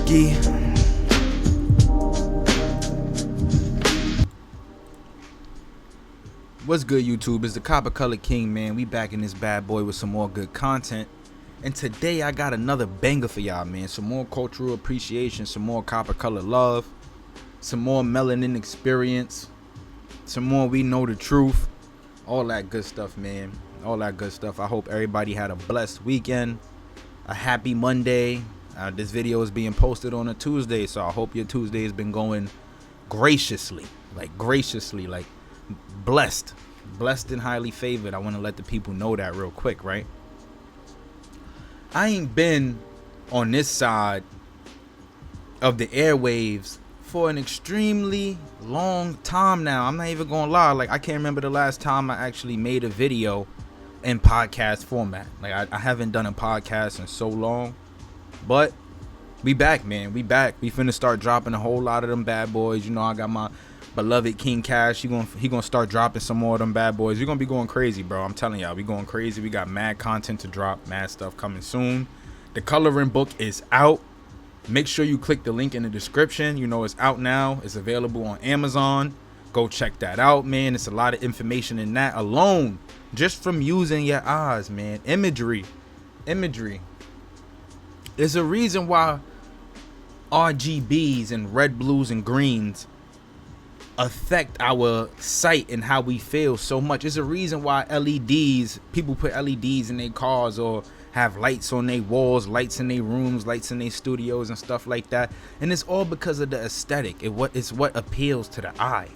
Ski. What's good, YouTube? It's the Copper Color King, man. We back in this bad boy with some more good content. And today I got another banger for y'all, man. Some more cultural appreciation, some more copper color love, some more melanin experience, some more we know the truth. All that good stuff, man. All that good stuff. I hope everybody had a blessed weekend, a happy Monday. This video is being posted on a Tuesday, so I hope your Tuesday has been going graciously, like blessed and highly favored. I want to let the people know that real quick, right? I ain't been on this side of the airwaves for an extremely long time now. I'm not even gonna lie, like I can't remember the last time I actually made a video in podcast format. Like I haven't done a podcast in so long, but we back, man. We back. We finna start dropping a whole lot of them bad boys. You know, I got my beloved King Cash. He gonna start dropping some more of them bad boys. We're gonna be going crazy, bro. I'm telling y'all, we going crazy. We got mad content to drop, mad stuff coming soon. The coloring book is out. Make sure you click the link in the description. You know, it's out now. It's available on Amazon. Go check that out, man. It's a lot of information in that alone, just from using your eyes, man. Imagery. There's a reason why RGBs and red, blues, and greens affect our sight and how we feel so much. There's a reason why LEDs, people put LEDs in their cars or have lights on their walls, lights in their rooms, lights in their studios and stuff like that. And it's all because of the aesthetic. It's what appeals to the eye.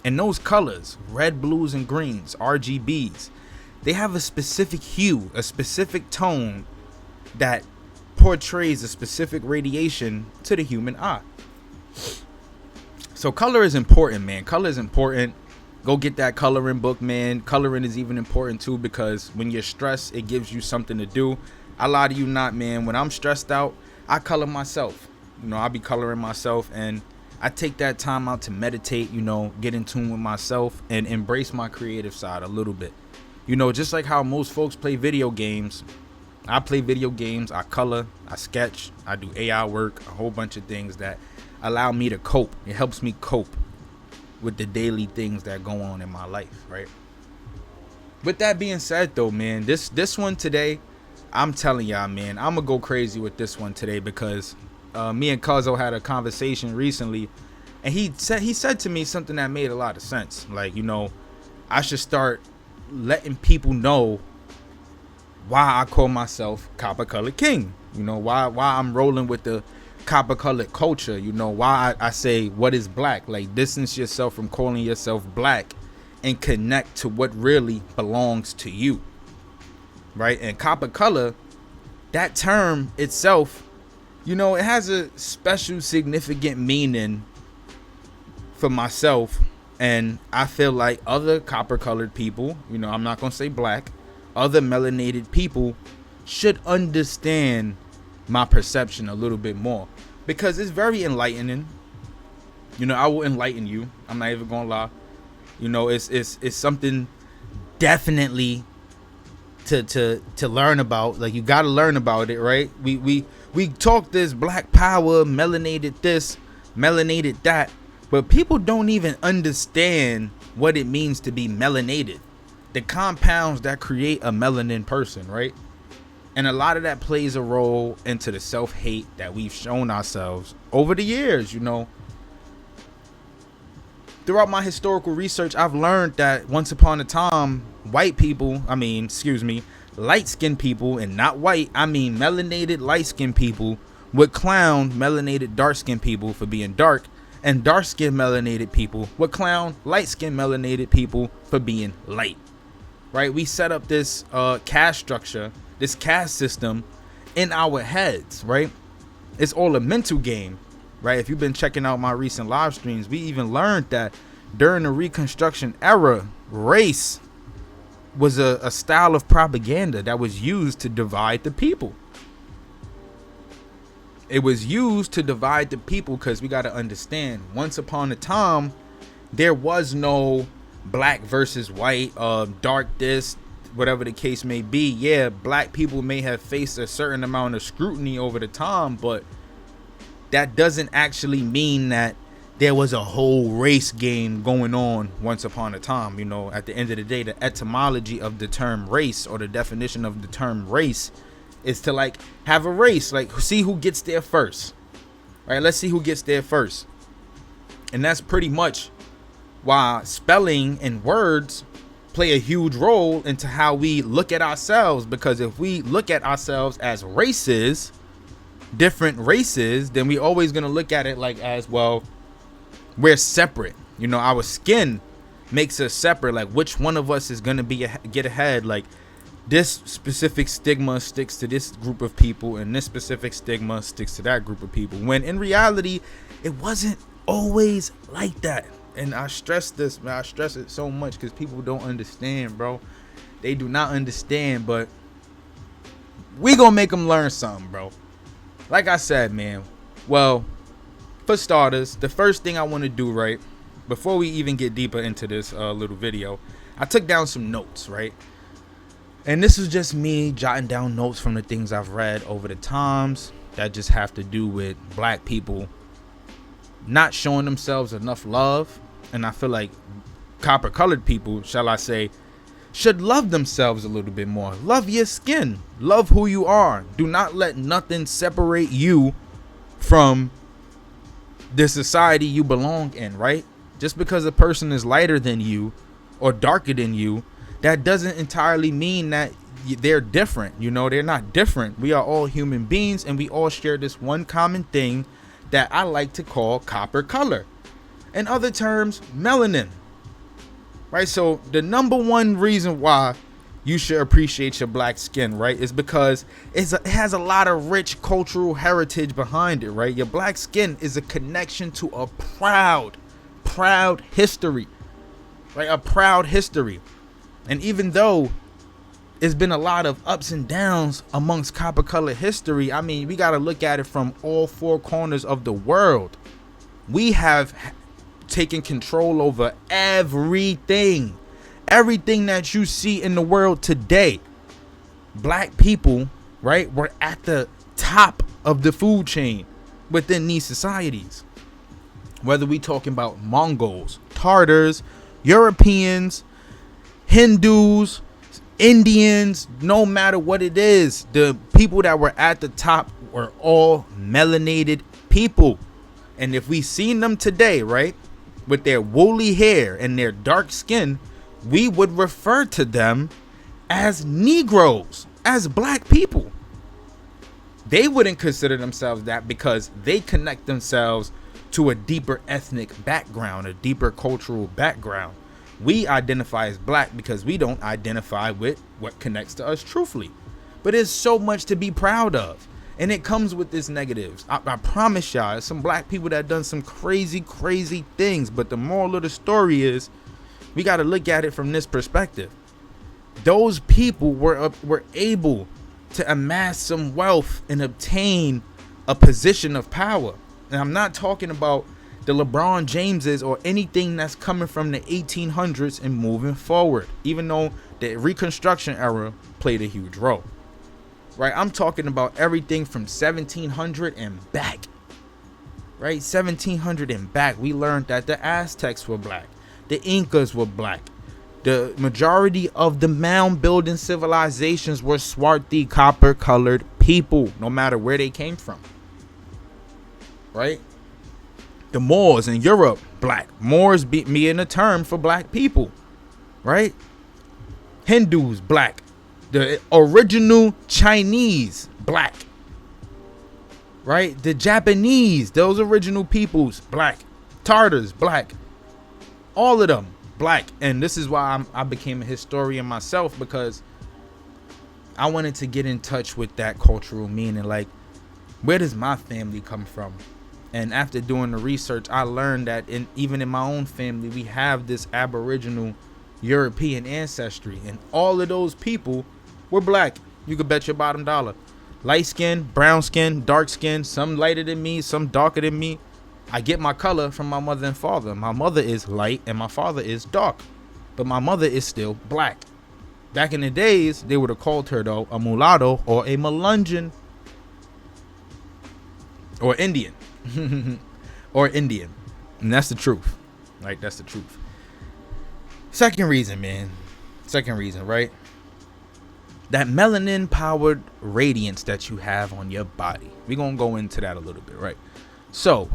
And those colors, red, blues, and greens, RGBs, they have a specific hue, a specific tone that portrays a specific radiation to the human eye. So color is important, man. Color is important. Go get that coloring book, man. Coloring is even important too, because when you're stressed, it gives you something to do. I lie to you not, man. When I'm stressed out, I color myself. You know, I be coloring myself, and I take that time out to meditate, you know, get in tune with myself and embrace my creative side a little bit. You know, just like how most folks play video games, I play video games, I color, I sketch, I do AI work, a whole bunch of things that allow me to cope. It helps me cope with the daily things that go on in my life, right? With that being said, though, man, this one today, I'm telling y'all, man, I'm gonna go crazy with this one today, because me and Cuzzo had a conversation recently, and he said to me something that made a lot of sense. Like, you know, I should start letting people know why I call myself Copper Color King. You know, why I'm rolling with the copper colored culture. You know, why I say what is black. Like, distance yourself from calling yourself black and connect to what really belongs to you, right? And copper color, that term itself, you know, it has a special significant meaning for myself. And I feel like other copper colored people, you know, I'm not gonna say black, other melanated people should understand my perception a little bit more, because it's very enlightening. You know, I will enlighten you. I'm not even gonna lie. You know, it's something definitely to learn about. Like, you gotta learn about it, right? We talk this black power, melanated this, melanated that, but people don't even understand what it means to be melanated, the compounds that create a melanin person, right? And a lot of that plays a role into the self-hate that we've shown ourselves over the years. You know, throughout my historical research, I've learned that once upon a time, light-skinned people, and not white, I mean melanated light-skinned people, would clown melanated dark-skinned people for being dark, and dark-skinned melanated people would clown light-skinned melanated people for being light. Right? We set up this caste structure, this caste system in our heads, right? It's all a mental game, right? If you've been checking out my recent live streams, we even learned that during the Reconstruction era, race was a style of propaganda that was used to divide the people. It was used to divide the people, because we got to understand, once upon a time, there was no black versus white, dark this, whatever the case may be. Yeah, black people may have faced a certain amount of scrutiny over the time, but that doesn't actually mean that there was a whole race game going on once upon a time. You know, at the end of the day, the etymology of the term race, or the definition of the term race, is to like have a race, like see who gets there first. Right? Let's see who gets there first. And that's pretty much why spelling and words play a huge role into how we look at ourselves. Because if we look at ourselves as races, different races, then we always going to look at it like as, well, we're separate. You know, our skin makes us separate. Like which one of us is going to be get ahead. Like this specific stigma sticks to this group of people, and this specific stigma sticks to that group of people. When in reality, it wasn't always like that. And I stress this, man. I stress it so much because people don't understand, bro. They do not understand, but we gonna make them learn something, bro. Like I said, man. Well, for starters, the first thing I want to do, right, before we even get deeper into this little video, I took down some notes, right? And this is just me jotting down notes from the things I've read over the times that just have to do with black people not showing themselves enough love. And I feel like copper colored people, shall I say, should love themselves a little bit more. Love your skin. Love who you are. Do not let nothing separate you from the society you belong in, right? Just because a person is lighter than you or darker than you, that doesn't entirely mean that they're different. You know, they're not different. We are all human beings, and we all share this one common thing that I like to call copper color. In other terms, melanin. Right? So the number one reason why you should appreciate your black skin, right, is because it has a lot of rich cultural heritage behind it, right? Your black skin is a connection to a proud history, right? A proud history. And even though it's been a lot of ups and downs amongst copper color history, I mean, we got to look at it from all four corners of the world. We have taken control over everything that you see in the world today. Black people, right, were at the top of the food chain within these societies. Whether we talking about Mongols, Tartars, Europeans, Hindus, Indians, no matter what it is, the people that were at the top were all melanated people. And if we seen them today, right, with their woolly hair and their dark skin, we would refer to them as Negroes, as black people. They wouldn't consider themselves that because they connect themselves to a deeper ethnic background, a deeper cultural background. We identify as black because we don't identify with what connects to us truthfully. But there's so much to be proud of. And it comes with its negatives. I promise y'all, some black people that done some crazy things. But the moral of the story is, we got to look at it from this perspective. Those people were able to amass some wealth and obtain a position of power. And I'm not talking about the LeBron Jameses or anything that's coming from the 1800s and moving forward, even though the Reconstruction era played a huge role. Right, I'm talking about everything from 1700 and back. Right, 1700 and back. We learned that the Aztecs were black, the Incas were black, the majority of the mound building civilizations were swarthy, copper colored people, no matter where they came from. Right, the Moors in Europe, black. Moors being a term for black people. Right, Hindus, black. The original Chinese, black. Right? The Japanese, those original peoples, black. Tartars, black. All of them, black. And this is why I became a historian myself, because I wanted to get in touch with that cultural meaning. Like, where does my family come from? And after doing the research, I learned that even in my own family, we have this aboriginal European ancestry. And all of those people were black. You could bet your bottom dollar. Light skin, brown skin, dark skin, some lighter than me, some darker than me. I get my color from my mother and father. My mother is light and my father is dark, but my mother is still black. Back in the days, they would have called her, though, a mulatto or a Melungeon or Indian. or Indian. And that's the truth. Like, that's the truth. Second reason, man. Second reason, right? That melanin powered radiance that you have on your body. We're going to go into that a little bit, right? So,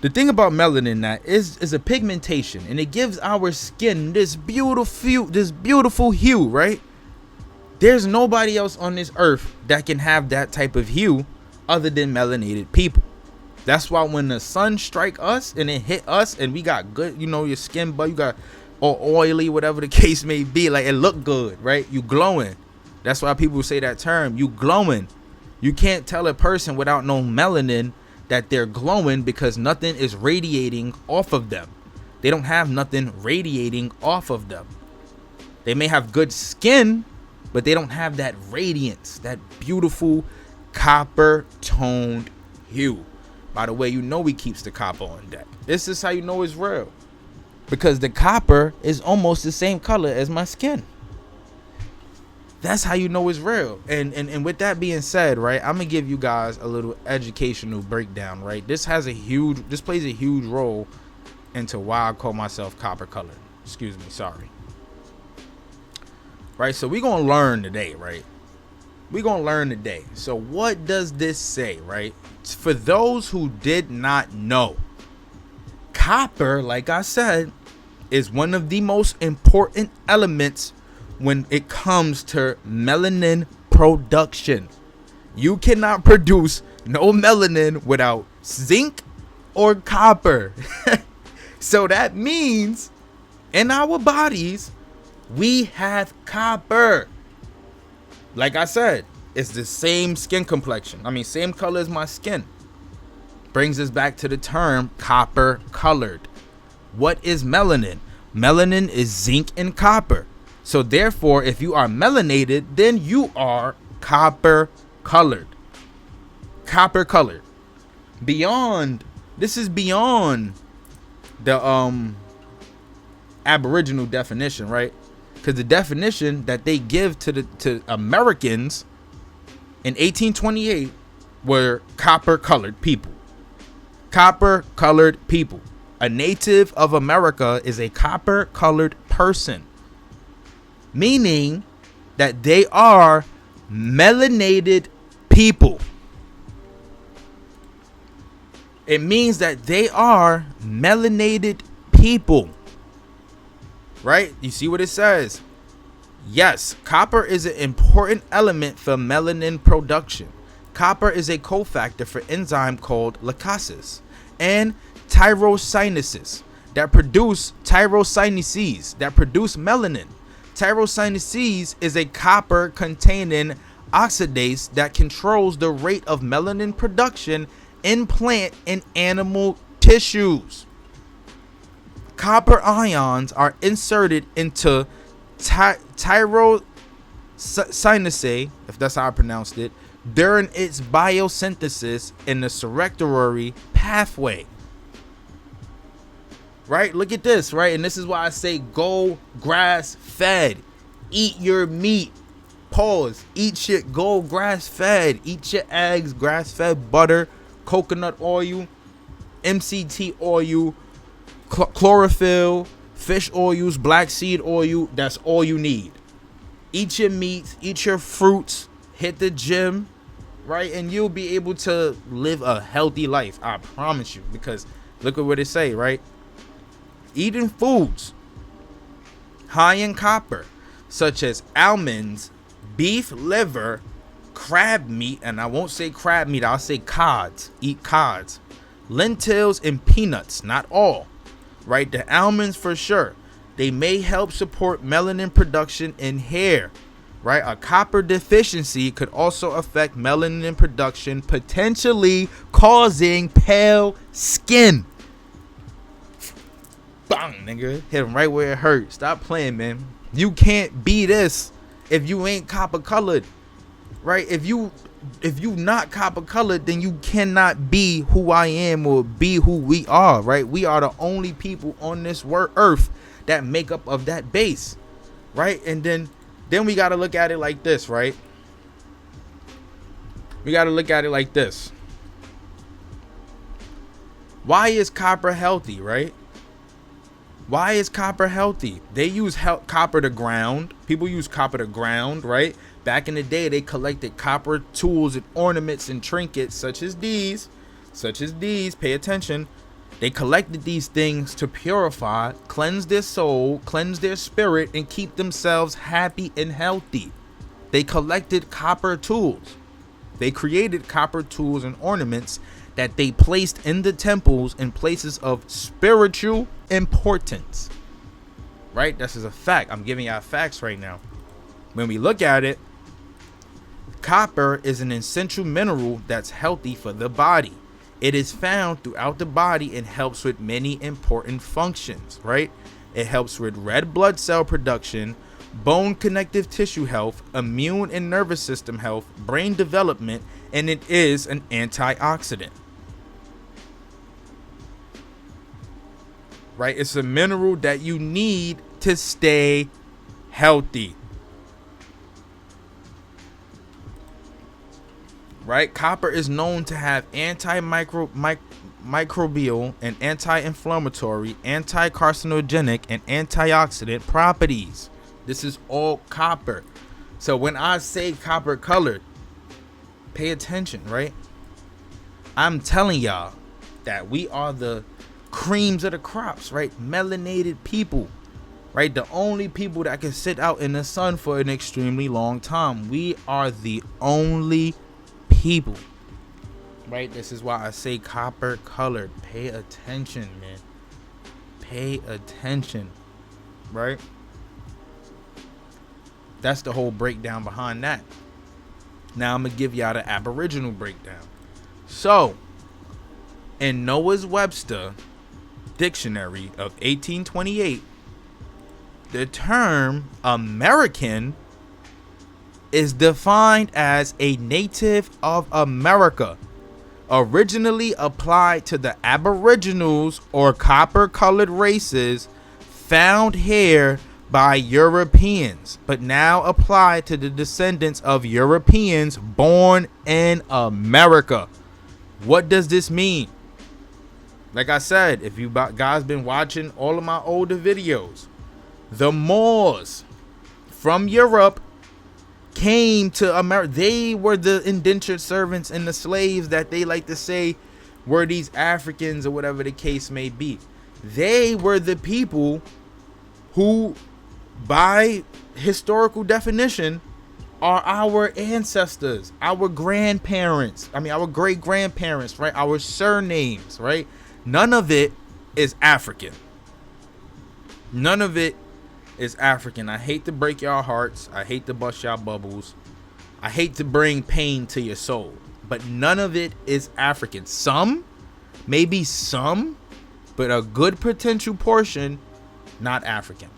the thing about melanin that is a pigmentation, and it gives our skin this beautiful hue, right? There's nobody else on this earth that can have that type of hue other than melanated people. That's why when the sun strike us and it hit us and we got good, your skin, but you got or oily, whatever the case may be, like it look good, right? You glowing. That's why people say that term, you glowing. You can't tell a person without no melanin that they're glowing because nothing is radiating off of them. They don't have nothing radiating off of them. They may have good skin, but they don't have that radiance, that beautiful copper toned hue. By the way, he keeps the copper on deck. This is how you know it's real. Because the copper is almost the same color as my skin. That's how you know it's real. And with that being said, right, I'm gonna give you guys a little educational breakdown, right? This plays a huge role into why I call myself copper colored. Excuse me, sorry. Right, so we're gonna learn today, right? So what does this say, right? For those who did not know, copper, like I said, is one of the most important elements when it comes to melanin production. You cannot produce no melanin without zinc or copper. So that means in our bodies, we have copper. Like I said, it's the same skin complexion. Same color as my skin. Brings us back to the term copper colored. What is melanin? Melanin is zinc and copper. So therefore, if you are melanated, then you are copper colored. Copper colored. This is beyond the aboriginal definition, right? Because the definition that they give to Americans in 1828 were copper colored people. Copper colored people. A native of America is a copper colored person, meaning that they are melanated people. It means that they are melanated people. Right? You see what it says? Yes, copper is an important element for melanin production. Copper is a cofactor for enzyme called lacases and tyrosineases that produce melanin. Tyrosineases is a copper containing oxidase that controls the rate of melanin production in plant and animal tissues. Copper ions are inserted into tyrosinease, if that's how I pronounced it, during its biosynthesis in the circulatory pathway. Right? Look at this, right? And this is why I say go grass fed. Eat your meat. Pause. Eat shit. Go grass fed. Eat your eggs, grass fed butter, coconut oil, MCT oil, chlorophyll, fish oils, black seed oil. That's all you need. Eat your meats, eat your fruits, hit the gym, right? And you'll be able to live a healthy life. I promise you. Because look at what it say, right? Eating foods high in copper, such as almonds, beef liver, crab meat, and I won't say crab meat, I'll say cods. Eat cods. Lentils and peanuts, not all. Right? The almonds for sure. They may help support melanin production in hair. Right? A copper deficiency could also affect melanin production, potentially causing pale skin. Bang, nigga. Hit him right where it hurts. Stop playing, man. You can't be this if you ain't copper colored. Right? If you not copper colored, then you cannot be who I am or be who we are, right? We are the only people on this earth that make up of that base, right? And then we got to look at it like this, right? We got to look at it like this. Why is copper healthy, right? Why is copper healthy? They use copper to ground. People use copper to ground, right? Back in the day, they collected copper tools and ornaments and trinkets such as these. Pay attention. They collected these things to purify, cleanse their soul, cleanse their spirit, and keep themselves happy and healthy. They collected copper tools. They created copper tools and ornaments that they placed in the temples in places of spiritual importance. Right? This is a fact. I'm giving y'all facts right now. When we look at it, copper is an essential mineral that's healthy for the body. It is found throughout the body and helps with many important functions, right? It helps with red blood cell production, bone connective tissue health, immune and nervous system health, brain development, and it is an antioxidant. Right? It's a mineral that you need to stay healthy. Right? Copper is known to have microbial and anti-inflammatory, anti-carcinogenic, and antioxidant properties. This is all copper. So when I say copper colored, pay attention, right? I'm telling y'all that we are the creams of the crops, right? Melanated people, right? The only people that can sit out in the sun for an extremely long time. We are the only people, right? This is why I say copper colored. Pay attention, man. Pay attention, right? That's the whole breakdown behind that. Now I'm gonna give y'all the Aboriginal breakdown. So in Noah's Webster Dictionary of 1828, the term American is defined as a native of America, originally applied to the Aboriginals or copper-colored races found here by Europeans, but now applied to the descendants of Europeans born in America. What does this mean? Like I said, if you guys been watching all of my older videos, the Moors from Europe came to America. They were the indentured servants and the slaves that they like to say were these Africans or whatever the case may be. They were the people who, by historical definition, are our ancestors, our grandparents. Our great grandparents, right? Our surnames, right? None of it is African. None of it is African. I hate to break y'all hearts. I hate to bust y'all bubbles. I hate to bring pain to your soul. But none of it is African. Some, maybe some, but a good potential portion, not African.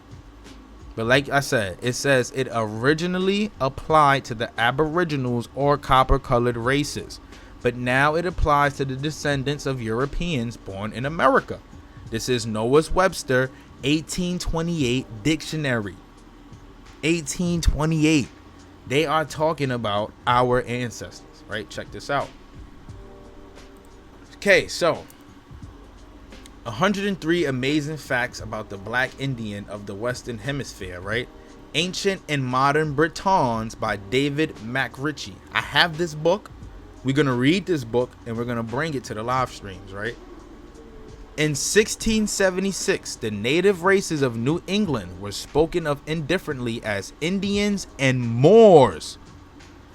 But like I said, it says it originally applied to the Aboriginals or copper-colored races, but now it applies to the descendants of Europeans born in America. This is Noah's Webster 1828 dictionary. 1828. They are talking about our ancestors, right? Check this out. Okay, so 103 amazing facts about the Black Indian of the Western Hemisphere, right? Ancient and Modern Britons by David McRitchie. I have this book. We're going to read this book and we're going to bring it to the live streams, right? In 1676, the native races of New England were spoken of indifferently as Indians and Moors.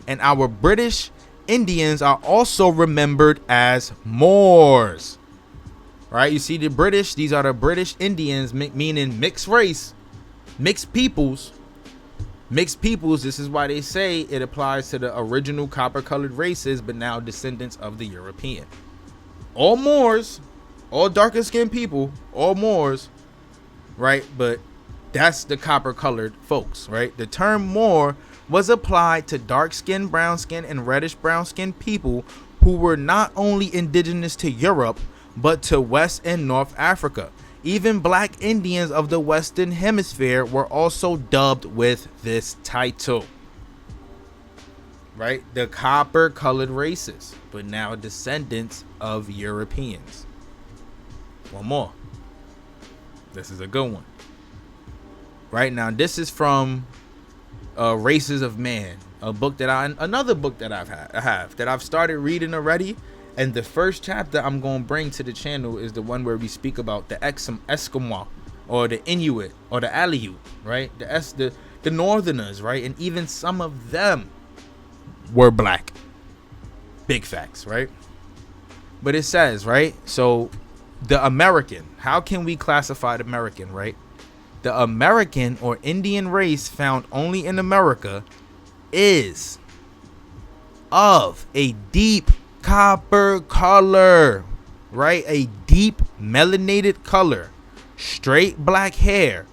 And our British Indians are also remembered as Moors. Right? You see the British, these are the British Indians, meaning mixed race, mixed peoples. Mixed peoples, this is why they say it applies to the original copper-colored races, but now descendants of the European. All Moors, all darker-skinned people, all Moors, right? But that's the copper-colored folks, right? The term Moor was applied to dark-skinned, brown-skinned, and reddish-brown-skinned people who were not only indigenous to Europe, but to West and North Africa. Even Black Indians of the Western Hemisphere were also dubbed with this title. Right? The copper-colored races, but now descendants of Europeans. One more. This is a good one. Right now, this is from Races of Man, another book that I have that I've started reading already. And the first chapter I'm going to bring to the channel is the one where we speak about the Eskimo, or the Inuit, or the Aleut, right? The Northerners, right? And even some of them were black. Big facts, right? But it says, right? So the American, how can we classify the American, right? The American or Indian race found only in America is of a deep copper color, right? A deep melanated color, straight black hair,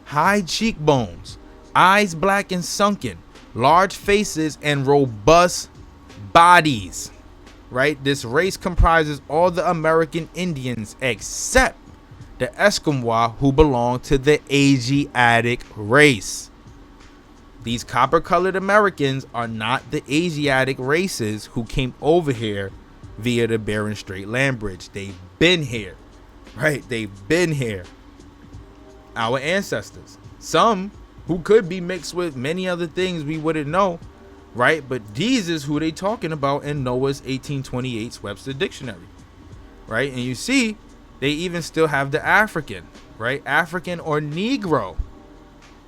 high cheekbones, eyes black and sunken, large faces, and robust bodies, right? This race comprises all the American Indians except the Eskimo, who belong to the Asiatic race. These copper-colored Americans are not the Asiatic races who came over here via the Bering Strait land bridge. They've been here, right? They've been here. Our ancestors. Some who could be mixed with many other things we wouldn't know, right? But these is who they talking about in Noah's 1828's Webster Dictionary, right? And you see, they even still have the African, right? African or Negro,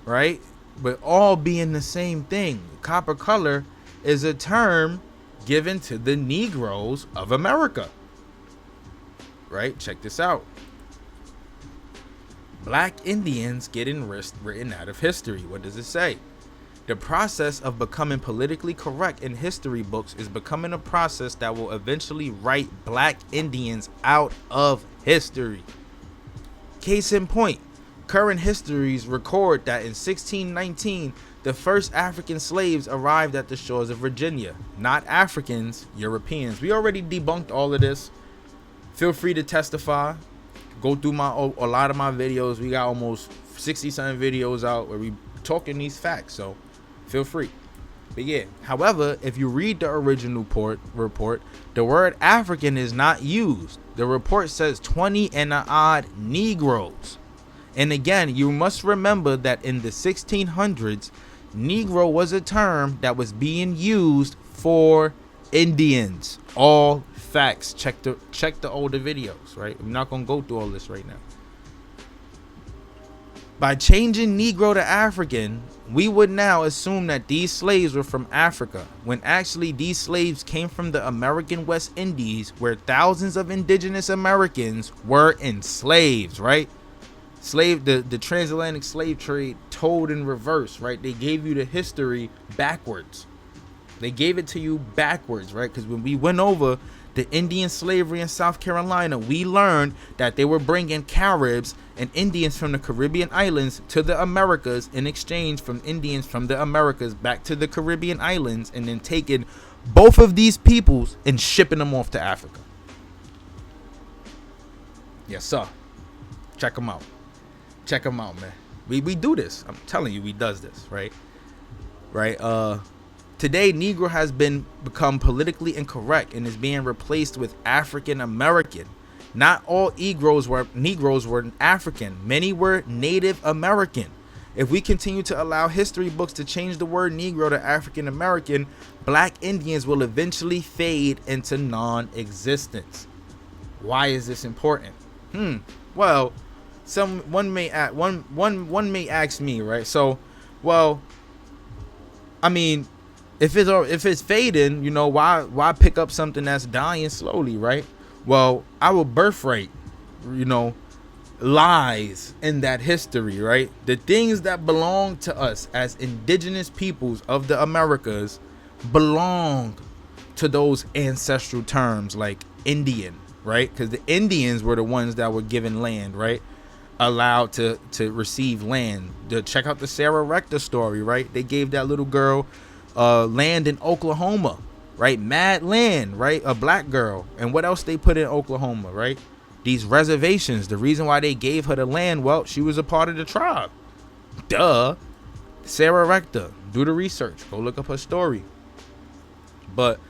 right? But all being the same thing. Copper color is a term given to the Negroes of America, right? Check this out. Black Indians getting written out of history. What does it say? The process of becoming politically correct in history books is becoming a process that will eventually write black Indians out of history. Case in point, current histories record that in 1619, the first African slaves arrived at the shores of Virginia. Not Africans, Europeans. We already debunked all of this. Feel free to testify. Go through a lot of my videos. We got almost 60-something videos out where we talking these facts. So feel free. But yeah, however, if you read the original report, the word African is not used. The report says 20 and a odd Negroes. And again, you must remember that in the 1600s, Negro was a term that was being used for Indians. All facts. Check the older videos, right? I'm not going to go through all this right now. By changing Negro to African, we would now assume that these slaves were from Africa, when actually these slaves came from the American West Indies, where thousands of indigenous Americans were enslaved, right? The transatlantic slave trade told in reverse, right? They gave you the history backwards. They gave it to you backwards, right? Because when we went over the Indian slavery in South Carolina, we learned that they were bringing Caribs and Indians from the Caribbean islands to the Americas in exchange from Indians from the Americas back to the Caribbean islands, and then taking both of these peoples and shipping them off to Africa. Yes, sir. Check them out. Check them out, man. We do this. I'm telling you, we does this, right? Today, Negro has become politically incorrect and is being replaced with African American. Not all Negroes were African. Many were Native American. If we continue to allow history books to change the word Negro to African American, black Indians will eventually fade into non-existence. Why is this important? Well, one may ask me, right? So, well, I mean, if it's fading, you know, why pick up something that's dying slowly, right? Well, our birthright, you know, lies in that history, right? The things that belong to us as indigenous peoples of the Americas belong to those ancestral terms like Indian, right? Because the Indians were the ones that were given land, right? Allowed to receive land. Check out the Sarah Rector story, right? They gave that little girl land in Oklahoma, right? Mad land, right? A black girl. And what else they put in Oklahoma, right? These reservations. The reason why they gave her the land, well, she was a part of the tribe. Duh. Sarah Rector. Do the research. Go look up her story. But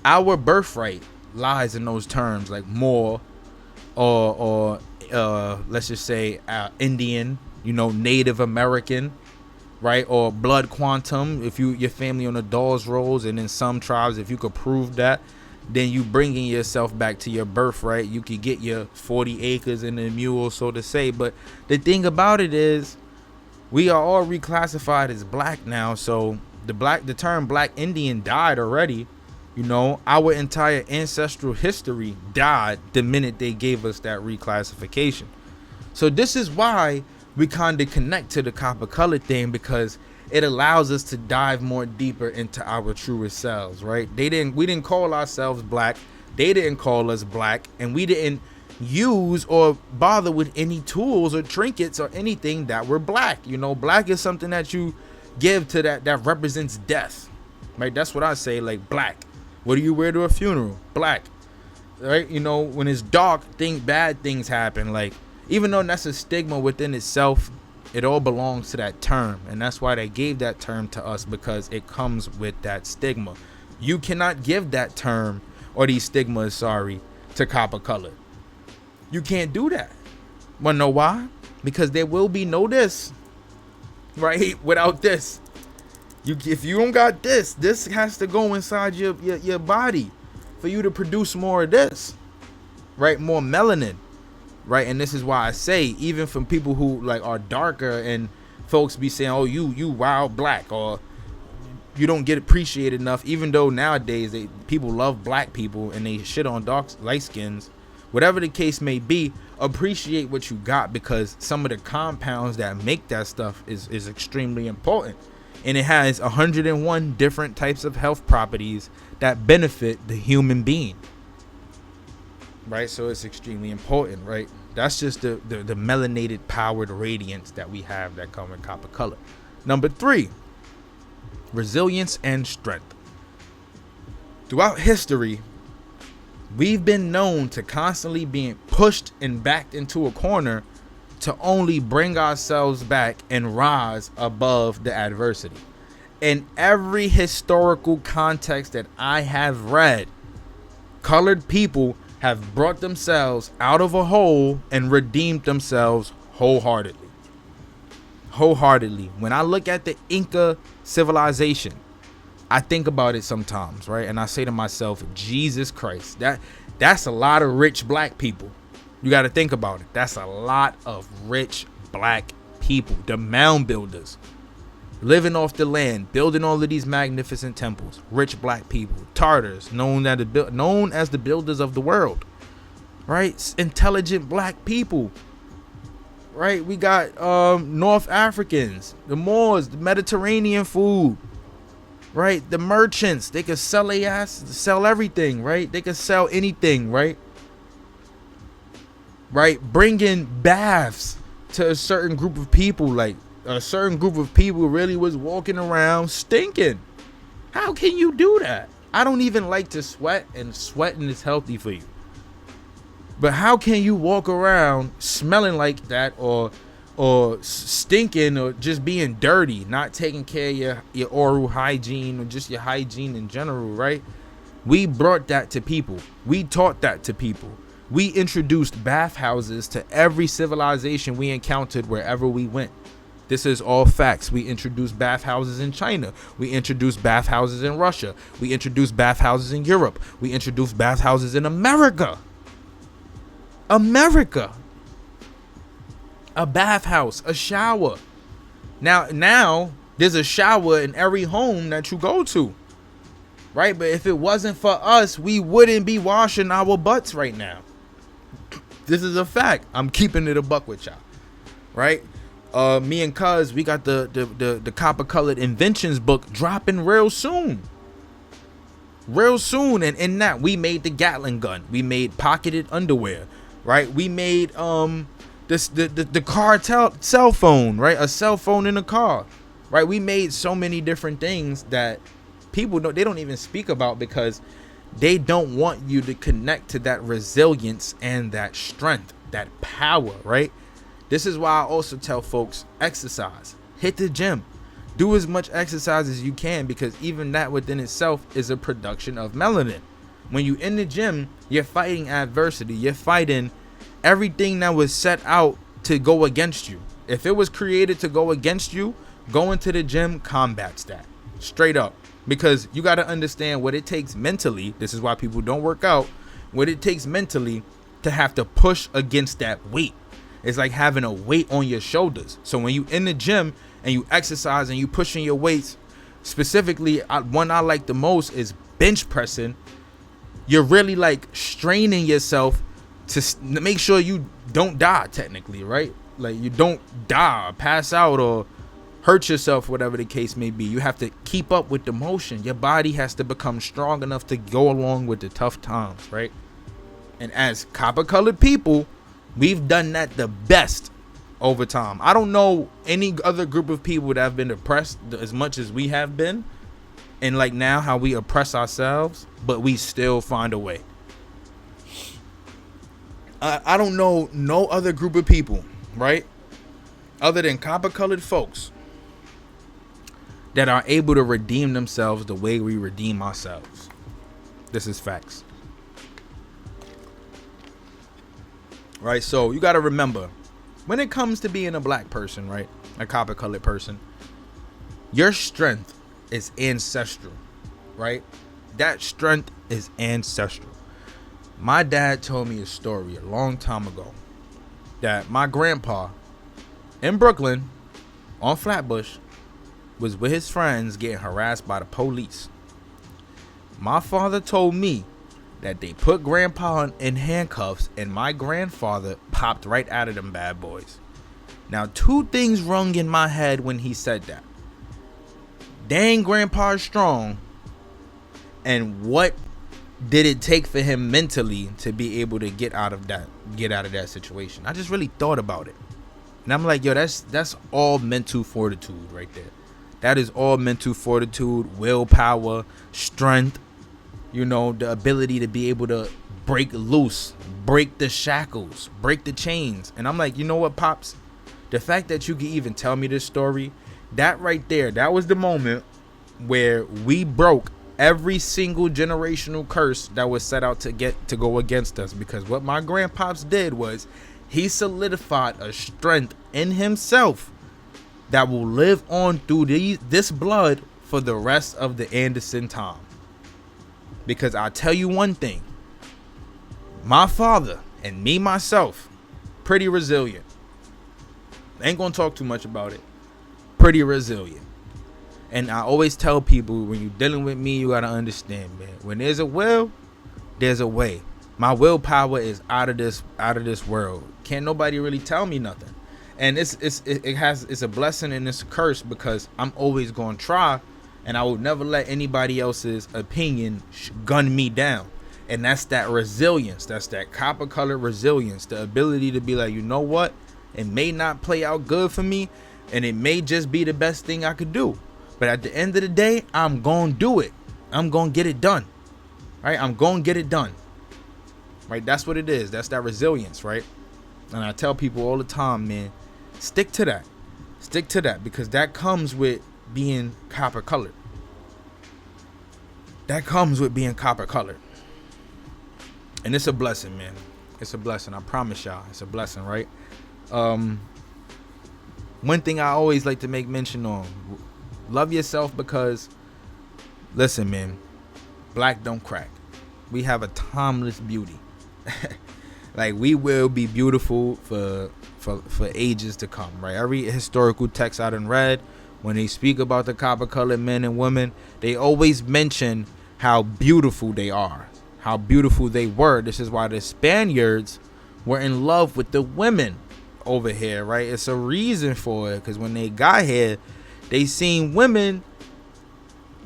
our birthright lies in those terms like more or let's just say Indian, Native American, right? Or blood quantum, if your family on the Dawes rolls. And in some tribes, if you could prove that, then you bringing yourself back to your birthright. You could get your 40 acres and a mule, so to say. But the thing about it is, we are all reclassified as black now. So the term black Indian died already. Our entire ancestral history died the minute they gave us that reclassification. So this is why we kind of connect to the copper color thing, because it allows us to dive more deeper into our truest selves, right? We didn't call ourselves black. They didn't call us black, and we didn't use or bother with any tools or trinkets or anything that were black. Black is something that you give to that represents death, right? That's what I say, like black. What do you wear to a funeral? Black, right? When it's dark, bad things happen. Like, even though that's a stigma within itself, it all belongs to that term. And that's why they gave that term to us, because it comes with that stigma. You cannot give that term or these stigmas, to copper color. You can't do that. Wanna know why? Because there will be no this, right? Without this. If you don't got this has to go inside your body for you to produce more of this, right? More melanin. Right, and this is why I say, even from people who like are darker, and folks be saying, "Oh, you wild black," or you don't get appreciated enough. Even though nowadays people love black people and they shit on light skins, whatever the case may be, appreciate what you got, because some of the compounds that make that stuff is extremely important, and it has 101 different types of health properties that benefit the human being. Right, so it's extremely important, right? That's just the melanated powered radiance that we have that come in copper color. Number 3, resilience and strength. Throughout history, we've been known to constantly being pushed and backed into a corner to only bring ourselves back and rise above the adversity. In every historical context that I have read, colored people have brought themselves out of a hole and redeemed themselves wholeheartedly. When I look at the Inca civilization, I think about it sometimes, right? And I say to myself, Jesus Christ, that's a lot of rich black people. You got to think about it. That's a lot of rich black people. The mound builders, living off the land, building all of these magnificent temples. Rich black people. Tartars, known as the builders of the world, right? Intelligent black people, right? We got North Africans, the Moors, the Mediterranean food, right? The merchants, they could sell sell everything, right? They could sell anything, right? Bringing baths to a certain group of people, like a certain group of people really was walking around stinking. How can you do that? I don't even like to sweat, and sweating is healthy for you. But how can you walk around smelling like that, or stinking, or just being dirty, not taking care of your oral hygiene, or just your hygiene in general, right? We brought that to people. We taught that to people. We introduced bathhouses to every civilization we encountered wherever we went. This is all facts. We introduced bathhouses in China. We introduced bathhouses in Russia. We introduced bathhouses in Europe. We introduced bathhouses in America. A bathhouse, a shower. Now there's a shower in every home that you go to, right? But if it wasn't for us, we wouldn't be washing our butts right now. This is a fact. I'm keeping it a buck with y'all, right? Me and Cuz, we got the copper colored inventions book dropping real soon. And in that, we made the Gatling gun. We made pocketed underwear, right? We made the car cell phone, right? A cell phone in a car, right? We made so many different things that people don't even speak about, because they don't want you to connect to that resilience and that strength, that power, right? This is why I also tell folks, exercise, hit the gym, do as much exercise as you can, because even that within itself is a production of melanin. When you in the gym, you're fighting adversity. You're fighting everything that was set out to go against you. If it was created to go against you, going to the gym combats that straight up, because you got to understand what it takes mentally. This is why people don't work out. What it takes mentally to have to push against that weight. It's like having a weight on your shoulders. So when you in the gym and you exercise and you pushing your weights, specifically one I like the most is bench pressing. You're really like straining yourself to make sure you don't die, technically, right? Like you don't die, pass out, or hurt yourself, whatever the case may be. You have to keep up with the motion. Your body has to become strong enough to go along with the tough times, right? And as copper colored people, we've done that the best over time. I don't know any other group of people that have been oppressed as much as we have been, and like now how we oppress ourselves, but we still find a way. I don't know no other group of people, right, other than copper colored folks, that are able to redeem themselves the way we redeem ourselves. This is facts. Right, so you got to remember, when it comes to being a black person, right, a copper colored person, your strength is ancestral, right? That strength is ancestral. My dad told me a story a long time ago that my grandpa in Brooklyn on Flatbush was with his friends getting harassed by the police. My father told me that they put grandpa in handcuffs and my grandfather popped right out of them bad boys. Now, two things rung in my head when he said that. Dang, grandpa is strong. And what did it take for him mentally to be able to get out of that situation? I just really thought about it. And I'm like, yo, that's all mental fortitude right there. That is all mental fortitude, willpower, strength, you know, the ability to be able to break loose, break the shackles, break the chains. And I'm like, you know what, Pops? The fact that you can even tell me this story, that right there, that was the moment where we broke every single generational curse that was set out to go against us. Because what my grandpops did was he solidified a strength in himself that will live on through this blood for the rest of the Anderson time. Because I'll tell you one thing, my father and me myself, pretty resilient. Ain't gonna talk too much about it. Pretty resilient. And I always tell people, when you're dealing with me, you gotta understand, man, when there's a will, there's a way. My willpower is out of this world. Can't nobody really tell me nothing. And it's a blessing and it's a curse, because I'm always gonna try, and I will never let anybody else's opinion gun me down. And that's that resilience. That's that copper colored resilience. The ability to be like, you know what? It may not play out good for me, and it may just be the best thing I could do. But at the end of the day, I'm going to do it. I'm going to get it done. Right? I'm going to get it done. Right? That's what it is. That's that resilience, right? And I tell people all the time, man, stick to that. Stick to that, because that comes with being copper colored. That comes with being copper colored. And it's a blessing, man. It's a blessing. I promise y'all. It's a blessing, right? One thing I always like to make mention on, love yourself, because listen, man, black don't crack. We have a timeless beauty. Like, we will be beautiful for ages to come, right? Every historical text I done read, when they speak about the copper colored men and women, they always mention how beautiful they are, how beautiful they were. This is why the Spaniards were in love with the women over here, right? It's a reason for it, because when they got here, they seen women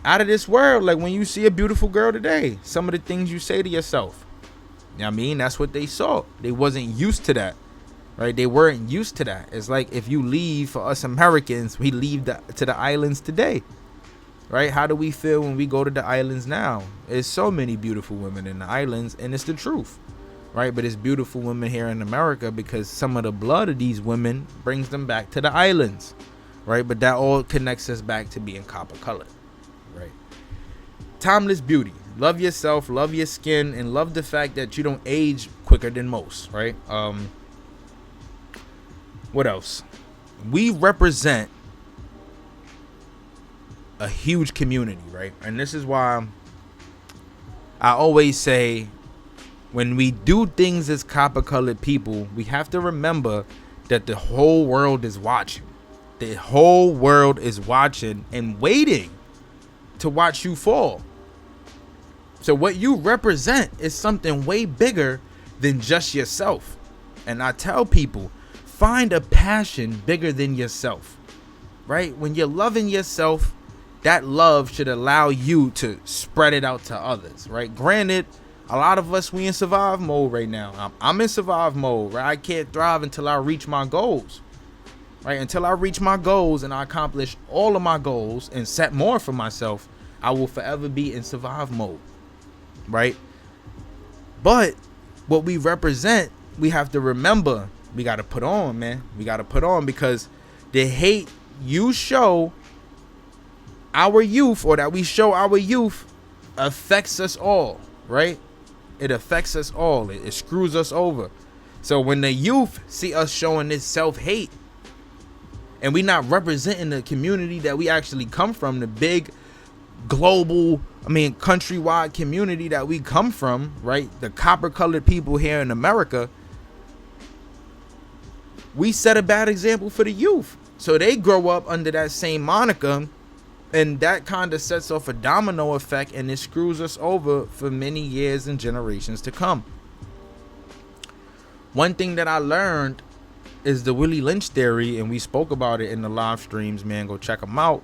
out of this world. Like when you see a beautiful girl today, some of the things you say to yourself, you know what I mean? That's what they saw. They wasn't used to that, right? They weren't used to that. It's like if you leave, for us Americans, we leave to the islands today, right? How do we feel when we go to the islands now? There's so many beautiful women in the islands, and it's the truth, right? But it's beautiful women here in America because some of the blood of these women brings them back to the islands, right? But that all connects us back to being copper colored, right? Timeless beauty. Love yourself, love your skin, and love the fact that you don't age quicker than most, right? What else? We represent a huge community, right? And this is why I always say, when we do things as copper-colored people, we have to remember that the whole world is watching. The whole world is watching and waiting to watch you fall. So what you represent is something way bigger than just yourself. And I tell people, find a passion bigger than yourself, right? When you're loving yourself, that love should allow you to spread it out to others, right? Granted, a lot of us, we in survive mode right now. I'm in survive mode, right? I can't thrive until I reach my goals, right? Until I reach my goals and I accomplish all of my goals and set more for myself, I will forever be in survive mode, right? But what we represent, we have to remember, we got to put on, man. We got to put on, because the hate you show our youth, or that we show our youth, affects us all, right? It affects us all. It screws us over. So when the youth see us showing this self-hate, and we not representing the community that we actually come from, the big global, countrywide community that we come from, right? The copper-colored people here in America, we set a bad example for the youth. So they grow up under that same moniker, and that kind of sets off a domino effect, and it screws us over for many years and generations to come. One thing that I learned is the Willie Lynch theory, and we spoke about it in the live streams, man. Go check them out.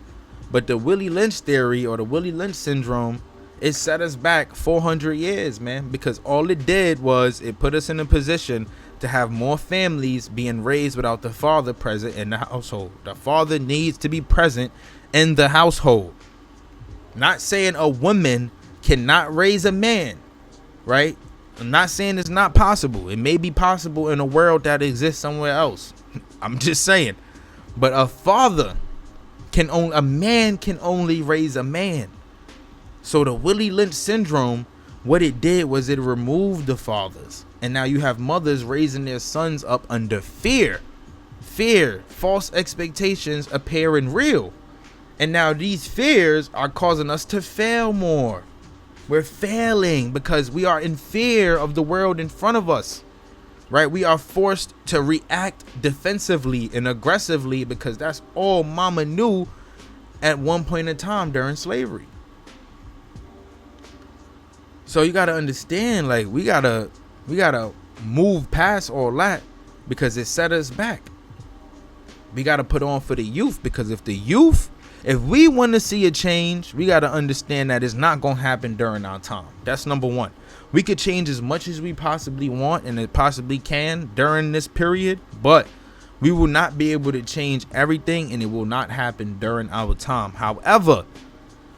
But the Willie Lynch theory, or the Willie Lynch syndrome, it set us back 400 years, man, because all it did was it put us in a position to have more families being raised without the father present in the household. The father needs to be present in the household. Not saying a woman cannot raise a man, right? I'm not saying it's not possible. It may be possible in a world that exists somewhere else. I'm just saying. But a man can only raise a man. So the Willie Lynch syndrome, what it did was it removed the fathers. And now you have mothers raising their sons up under fear. Fear, false expectations appearing real. And now these fears are causing us to fail more. We're failing because we are in fear of the world in front of us, right? We are forced to react defensively and aggressively because that's all mama knew at one point in time during slavery. So you got to understand, like, we got to move past all that because it set us back. We got to put on for the youth, because if we want to see a change, we got to understand that it's not going to happen during our time. That's number one. We could change as much as we possibly want, and it possibly can during this period, but we will not be able to change everything, and it will not happen during our time. However,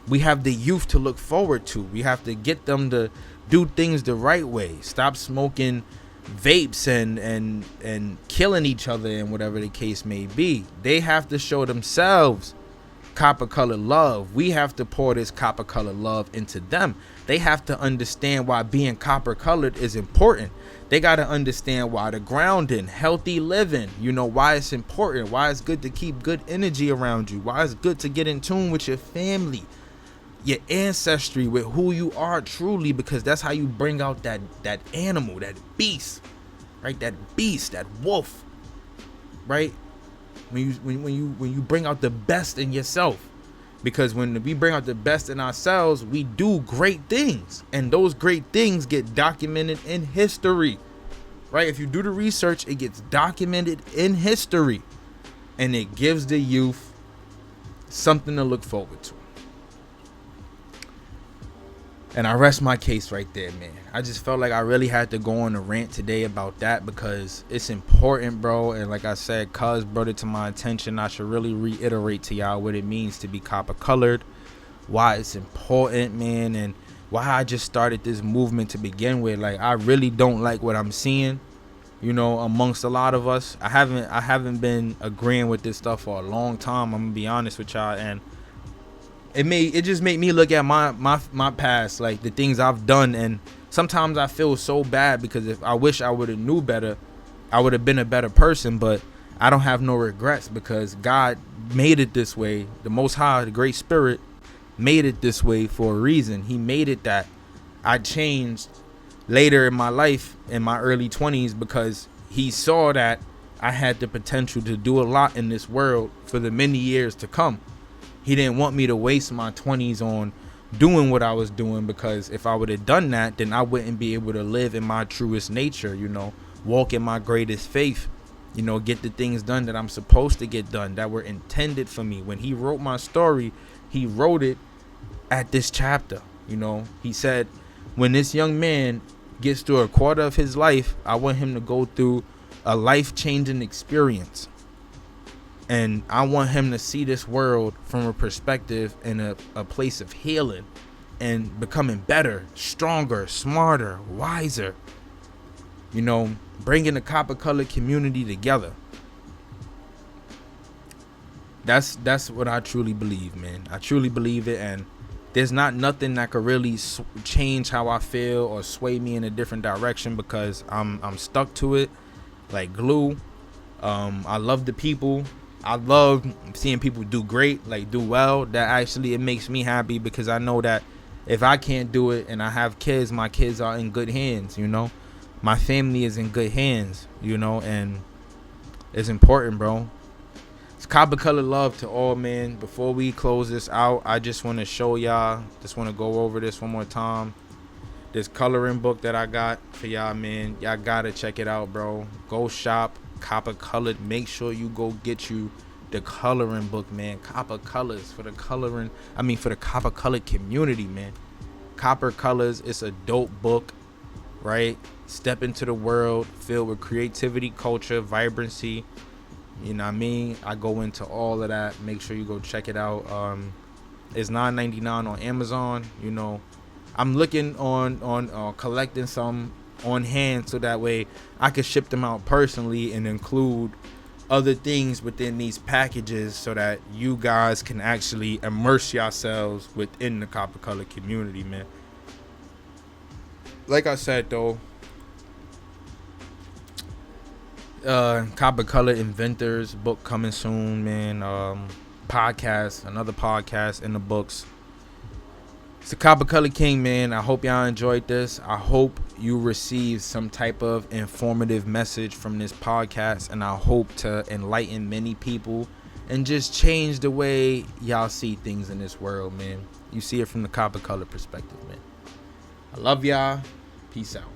we have the youth to look forward to. We have to get them to do things the right way. Stop smoking vapes and killing each other and whatever the case may be. They have to show themselves copper colored love. We have to pour this copper colored love into them. They have to understand why being copper colored is important. They got to understand why the grounding, healthy living, why it's important, why it's good to keep good energy around you, why it's good to get in tune with your family, your ancestry, with who you are truly, because that's how you bring out that animal, that beast, right? That beast, that wolf, right? When you bring out the best in yourself, because when we bring out the best in ourselves, we do great things, and those great things get documented in history, right? If you do the research, it gets documented in history, and it gives the youth something to look forward to. And I rest my case right there, man. I just felt like I really had to go on a rant today about that because it's important, bro. And like I said, cuz brought it to my attention. I should really reiterate to y'all what it means to be copper colored, why it's important, man, and why I just started this movement to begin with. Like, I really don't like what I'm seeing, amongst a lot of us. I haven't been agreeing with this stuff for a long time. I'm gonna be honest with y'all, and it just made me look at my past, like the things I've done, and sometimes I feel so bad because if I wish I would have knew better, I would have been a better person. But I don't have no regrets because God made it this way. The Most High, the Great Spirit, made it this way for a reason. He made it that I changed later in my life in my early 20s because he saw that I had the potential to do a lot in this world for the many years to come. He didn't want me to waste my 20s on doing what I was doing, because if I would have done that, then I wouldn't be able to live in my truest nature, walk in my greatest faith, get the things done that I'm supposed to get done, that were intended for me. When he wrote my story, he wrote it at this chapter. He said, when this young man gets to a quarter of his life, I want him to go through a life-changing experience. And I want him to see this world from a perspective and a place of healing and becoming better, stronger, smarter, wiser. Bringing the copper colored community together. That's what I truly believe, man. I truly believe it, and there's not nothing that could really change how I feel or sway me in a different direction, because I'm stuck to it like glue. I love the people. I love seeing people do great, like do well. That actually, it makes me happy, because I know that if I can't do it and I have kids, my kids are in good hands. My family is in good hands, and it's important, bro. It's copper colored love to all, man. Before we close this out, I just want to show y'all, just want to go over this one more time. This coloring book that I got for y'all, man. Y'all gotta check it out, bro. Go shop copper colored. Make sure you go get you the coloring book, man. Copper colors for the coloring. For the copper colored community, man. Copper colors. It's a dope book, right? Step into the world filled with creativity, culture, vibrancy. I go into all of that. Make sure you go check it out. It's $9.99 on Amazon. I'm looking on collecting some on hand, so that way I could ship them out personally and include other things within these packages, so that you guys can actually immerse yourselves within the copper color community, man. Like I said, though, copper color inventors book coming soon, man. Another podcast in the books. It's the Copper Color King, man. I hope y'all enjoyed this. I hope you received some type of informative message from this podcast, and I hope to enlighten many people and just change the way y'all see things in this world, man. You see it from the copper color perspective, man. I love y'all. Peace out.